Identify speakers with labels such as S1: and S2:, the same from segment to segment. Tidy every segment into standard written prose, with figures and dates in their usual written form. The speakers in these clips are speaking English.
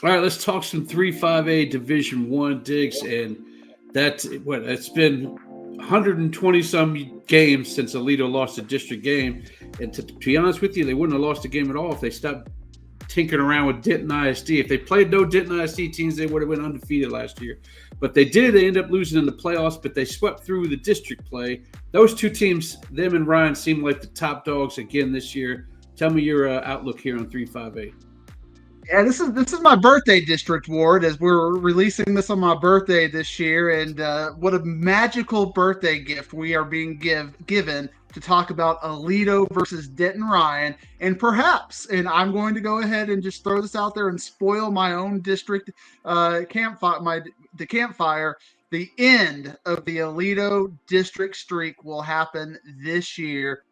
S1: All right, let's talk some 3-5A Division One digs, and that's what it's been 120 some games since Aledo lost a district game. And to be honest with you, they wouldn't have lost a game at all if they stopped tinkering around with Denton ISD. If they played no Denton ISD teams, they would have been undefeated last year. But they did. They ended up losing in the playoffs, but they swept through the district play. Those two teams, them and Ryan, seem like the top dogs again this year. Tell me your outlook here on 3-5A.
S2: Yeah, this is my birthday district ward as we're releasing this on my birthday this year, and what a magical birthday gift we are being given to talk about Aledo versus Denton Ryan, and perhaps, and I'm going to go ahead and just throw this out there and spoil my own district the campfire. The end of the Aledo district streak will happen this year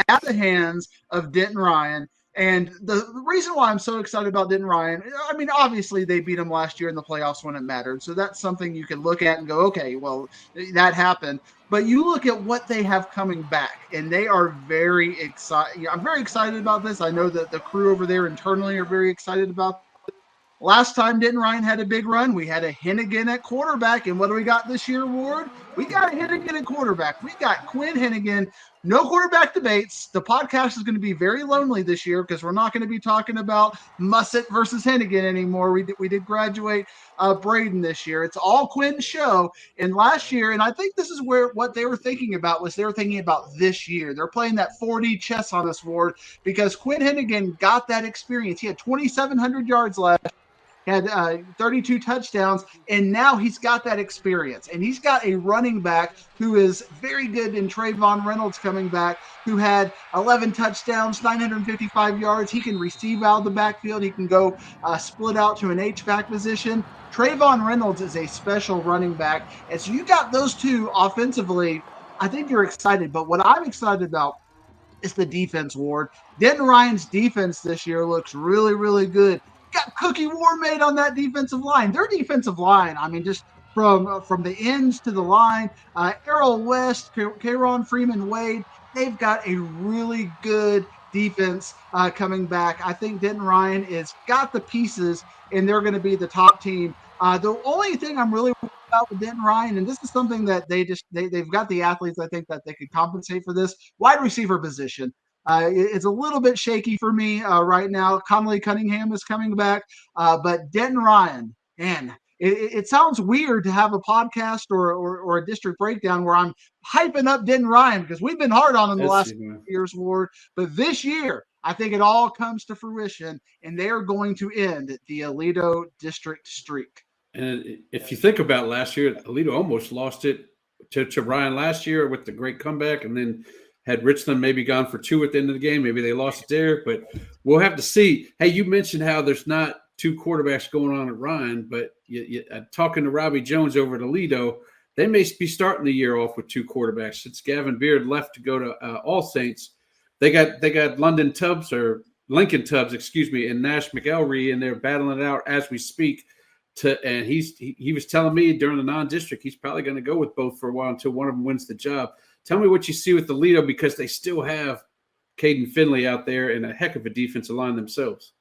S2: at the hands of Denton Ryan. And the reason why I'm so excited about Denton Ryan, I mean, obviously they beat him last year in the playoffs when it mattered. So that's something you can look at and go, okay, well, that happened. But you look at what they have coming back, and they are very excited. I'm very excited about this. I know that the crew over there internally are very excited about this. Last time Denton Ryan had a big run, we had a Hennigan at quarterback. And what do we got this year, Ward? We got a Hennigan at quarterback. We got Quinn Hennigan. No quarterback debates. The podcast is going to be very lonely this year because we're not going to be talking about Mussett versus Hennigan anymore. We did graduate Braden this year. It's all Quinn's show. And last year, and I think this is where what they were thinking about was they were thinking about this year. They're playing that 4D chess on us, Ward, because Quinn Hennigan got that experience. He had 2,700 yards last, had 32 touchdowns, and now he's got that experience. And he's got a running back who is very good in Trayvon Reynolds coming back, who had 11 touchdowns, 955 yards. He can receive out of the backfield. He can go split out to an H-back position. Trayvon Reynolds is a special running back. And so you got those two offensively. I think you're excited. But what I'm excited about is the defense, Ward. Denton Ryan's defense this year looks really, really good. Got Cookie War made on that defensive line. Their defensive line, I mean, just from the ends to the line, Errol West, Kayron Freeman Wade, they've got a really good defense coming back. I think Denton Ryan has got the pieces, and they're going to be the top team. The only thing I'm really worried about with Denton Ryan, and this is something that they've got the athletes, I think, that they could compensate for this, wide receiver position. It's a little bit shaky for me right now. Connolly Cunningham is coming back, but Denton Ryan, man, it sounds weird to have a podcast or a district breakdown where I'm hyping up Denton Ryan because we've been hard on him the last years, Ward. But this year, I think it all comes to fruition, and they are going to end the Aledo district streak.
S1: And if you think about last year, Aledo almost lost it to Ryan last year with the great comeback, and then had Richland maybe gone for two at the end of the game. Maybe they lost it there, but we'll have to see. Hey, you mentioned how there's not two quarterbacks going on at Ryan, but talking to Robbie Jones over at Aledo, they may be starting the year off with two quarterbacks. Since Gavin Beard left to go to All Saints, they got Lincoln Tubbs, excuse me, and Nash McElry, and they're battling it out as we speak. And he was telling me during the non-district he's probably going to go with both for a while until one of them wins the job. Tell me what you see with the Aledo, because they still have Caden Finley out there and a heck of a defensive line themselves.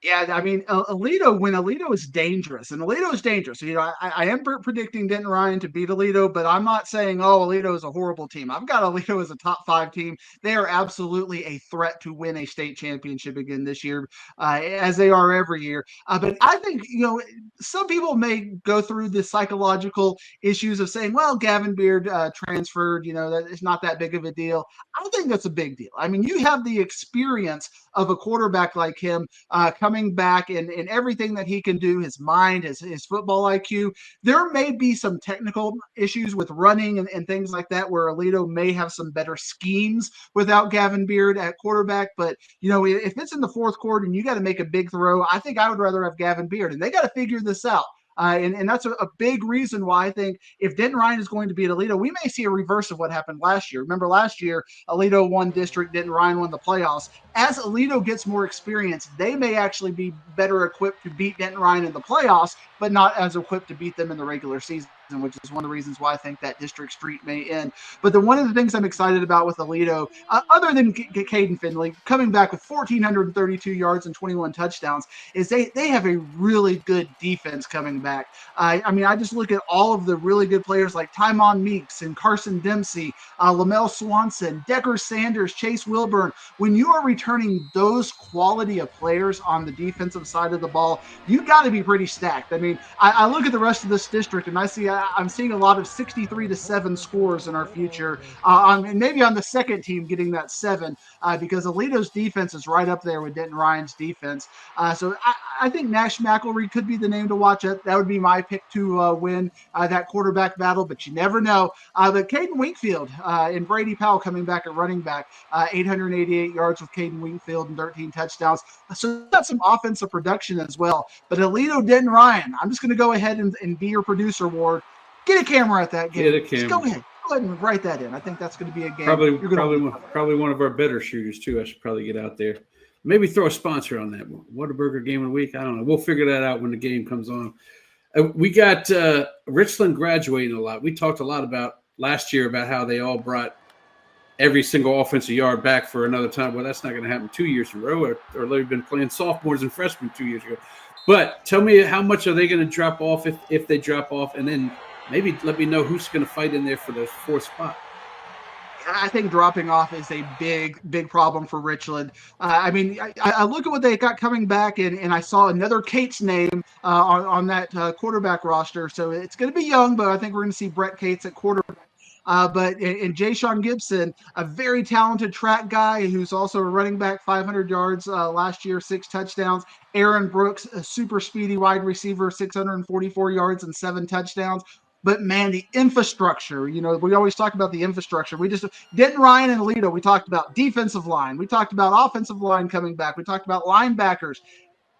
S2: Yeah, I mean, Aledo is dangerous, and Aledo is dangerous. You know, I am predicting Denton Ryan to beat Aledo, but I'm not saying, oh, Aledo is a horrible team. I've got Aledo as a top 5 team. They are absolutely a threat to win a state championship again this year, as they are every year. But I think, some people may go through the psychological issues of saying, well, Gavin Beard transferred, that it's not that big of a deal. I think that's a big deal. I mean, you have the experience of a quarterback like him coming back and everything that he can do, his mind, his football IQ. There may be some technical issues with running and things like that where Aledo may have some better schemes without Gavin Beard at quarterback. But, if it's in the fourth quarter and you got to make a big throw, I think I would rather have Gavin Beard. And they got to figure this out. And that's a big reason why I think if Denton Ryan is going to beat Aledo, we may see a reverse of what happened last year. Remember last year, Aledo won district, Denton Ryan won the playoffs. As Aledo gets more experience, they may actually be better equipped to beat Denton Ryan in the playoffs, but not as equipped to beat them in the regular season. which is one of the reasons why I think that district streak may end. But one of the things I'm excited about with Aledo, other than Caden Finley coming back with 1,432 yards and 21 touchdowns, is they have a really good defense coming back. I mean, I just look at all of the really good players like Tymon Meeks and Carson Dempsey, Lamel Swanson, Decker Sanders, Chase Wilburn. When you are returning those quality of players on the defensive side of the ball, you got to be pretty stacked. I mean, I look at the rest of this district and I'm seeing a lot of 63-7 scores in our future. And maybe on the second team getting that 7 because Aledo's defense is right up there with Denton Ryan's defense. So I think Nash McElroy could be the name to watch. That would be my pick to win that quarterback battle, but you never know. But Caden Wingfield and Brady Powell coming back at running back, 888 yards with Caden Wingfield and 13 touchdowns. So that's some offensive production as well. But Aledo, Denton Ryan, I'm just going to go ahead and be your producer, Ward. Get a camera at that game.
S1: Get a camera.
S2: Just go ahead and write that in. I think that's going to be a game.
S1: Probably one of our better shooters too. I should probably get out there. Maybe throw a sponsor on that one. Whataburger game of the week. I don't know. We'll figure that out when the game comes on. We got Richland graduating a lot. We talked a lot about last year about how they all brought every single offensive yard back for another time. Well, that's not going to happen 2 years in a row, or they've been playing sophomores and freshmen 2 years ago. But tell me, how much are they going to drop off if they drop off? And then maybe let me know who's going to fight in there for the fourth spot.
S2: I think dropping off is a big problem for Richland. I mean, I look at what they got coming back, and I saw another Cates name on that quarterback roster. So it's going to be young, but I think we're going to see Brett Cates at quarterback. But Jay Sean Gibson, a very talented track guy who's also a running back, 500 yards last year, 6 touchdowns. Aaron Brooks, a super speedy wide receiver, 644 yards and 7 touchdowns. But man, the infrastructure, we always talk about the infrastructure. Denton Ryan and Aledo, we talked about defensive line. We talked about offensive line coming back. We talked about linebackers.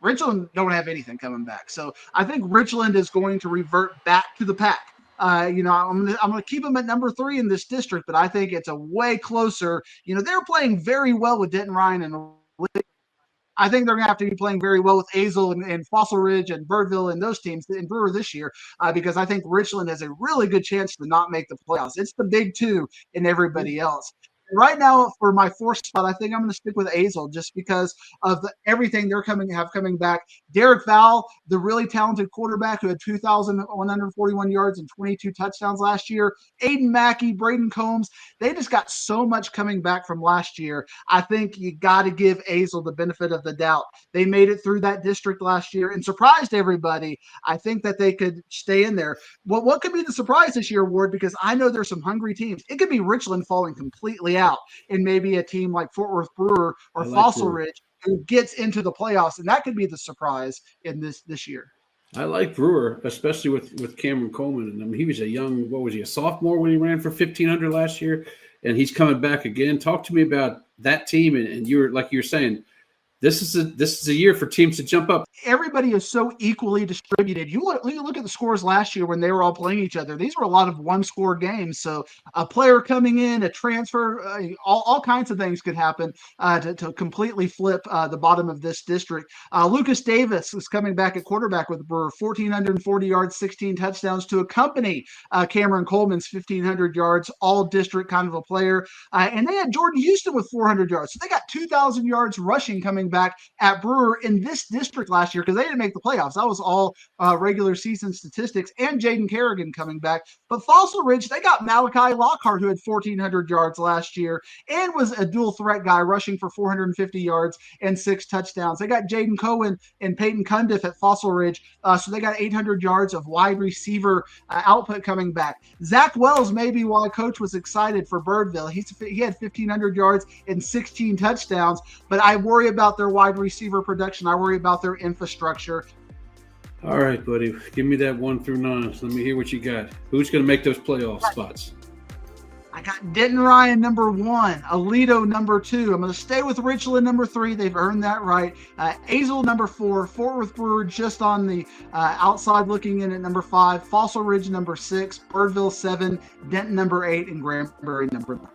S2: Richland don't have anything coming back. So I think Richland is going to revert back to the pack. I'm going to keep them at number 3 in this district, but I think it's a way closer. They're playing very well with Denton Ryan and Aledo. I think they're going to have to be playing very well with Azle and Fossil Ridge and Birdville and those teams in Brewer this year because I think Richland has a really good chance to not make the playoffs. It's the big 2 and everybody else. Right now, for my 4th spot, I think I'm going to stick with Azle just because of everything they're coming back. Derek Val, the really talented quarterback who had 2,141 yards and 22 touchdowns last year. Aiden Mackey, Braden Combs, they just got so much coming back from last year. I think you got to give Azle the benefit of the doubt. They made it through that district last year and surprised everybody. I think that they could stay in there. What could be the surprise this year, Ward? Because I know there's some hungry teams. It could be Richland falling completely out and maybe a team like Fort Worth Brewer or Fossil Ridge who gets into the playoffs, and that could be the surprise in this year.
S1: I like Brewer, especially with Cameron Coleman. I mean, he was a sophomore when he ran for 1,500 last year, and he's coming back again. Talk to me about that team, and you're saying, this is a year for teams to jump up.
S2: Everybody is so equally distributed. You look at the scores last year when they were all playing each other. These were a lot of one-score games. So a player coming in, a transfer, all kinds of things could happen to completely flip the bottom of this district. Lucas Davis is coming back at quarterback with Brewer, 1,440 yards, 16 touchdowns to accompany Cameron Coleman's 1,500 yards, all-district kind of a player. And they had Jordan Houston with 400 yards. So they got 2,000 yards rushing coming back at Brewer in this district last year because they didn't make the playoffs. That was all regular season statistics, and Jaden Kerrigan coming back. But Fossil Ridge, they got Malachi Lockhart, who had 1,400 yards last year and was a dual threat guy rushing for 450 yards and 6 touchdowns. They got Jaden Cohen and Peyton Cundiff at Fossil Ridge. So they got 800 yards of wide receiver output coming back. Zach Wells may be why Coach was excited for Birdville. He had 1,500 yards and 16 touchdowns, but I worry about their wide receiver production. I worry about their infrastructure.
S1: All right, buddy. Give me that 1 through 9. Let me hear what you got. Who's going to make those playoff spots?
S2: I got Denton Ryan number 1, Aledo number 2. I'm going to stay with Richland number 3. They've earned that right. Azle number 4, Fort Worth Brewer just on the outside looking in at number 5, Fossil Ridge number 6, Birdville 7, Denton number 8, and Granbury number 9.